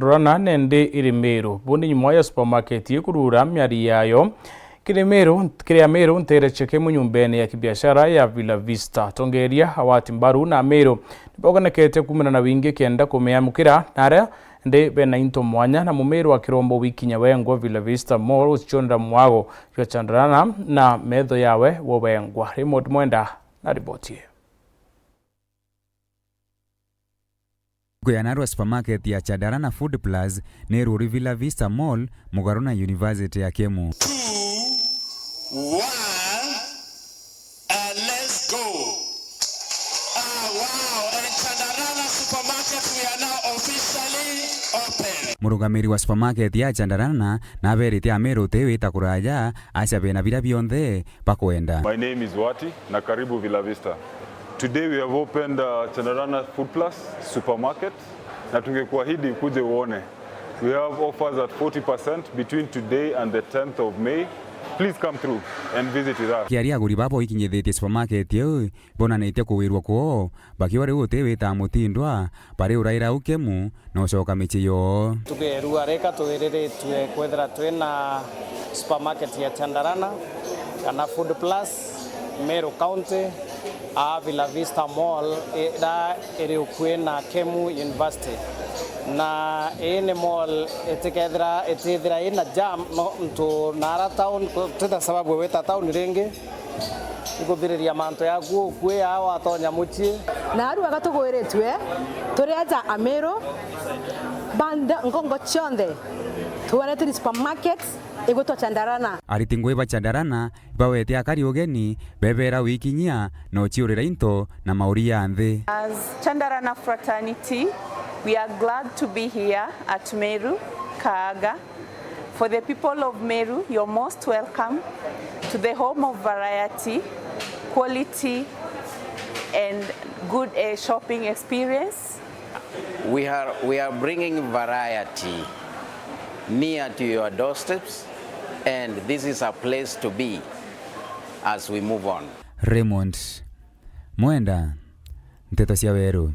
Chandarana nende iri Meru bundi nyuma ya supermarket y'Kuruguria myari yayo kiri Meru ntere cheke mu nyumbene ya kibiashara ya Vista tongeria awati mbaru na Meru nibogonekete kumena na wingi kenda kumeamukira nare nde bena into mwanya na mumeru wa kirombo wiki nyawengwa Vista Mall uchichonda mwago kwa Chandarana na medho yawe wobengwa remote mwenda na ripoti. Kuyanarwa supermarket ya Chandarana Food Plus Meru Vista Mall mugaruna University ya KEMU. 2, 1 and let's go. Wow, and Chandarana supermarket we are now officially open. Murugamiri wa supermarket ya Chandarana na verite Meru tewita kuraja acha bena bila bionde pakwenda. My name is Wati na karibu Vista. Today we have opened Chandarana Food Plus supermarket na tungekuahidi kuje uone. We have offers at 40% between today and the 10th of May. Please come through and visit with us. Kiaria guri babo ikinyethete supermarket yo bona nete kuwirwa ko bakiwa riu tewita mutindwa pare uraira ukemu no coka michi yo tugerua reka tuwirire twe kwethera twina supermarket ya Chandarana kana Food Plus Meru County Vista Mall ida iri ukwena KEMU University na ene mall etithira ina jam no ntu nara town teta sababu weta town ringi ikuthiriria manto ya kwe awa atonya muchi na aru agatugwiritwe turiaja Meru banda ngongo chonde tuwanete supermarket igutwa Chandarana aritingwe ba Chandarana bawete akari ogeni bebera wikinya no chiurira into na mauria anthe. As Chandarana fraternity, we are glad to be here at Meru, Kaaga. For the people of Meru, you're most welcome to the home of variety, quality and good shopping experience. We are bringing variety near to your doorsteps, and this is a place to be as we move on. Raymond Mwenda, Nteto cia Meru.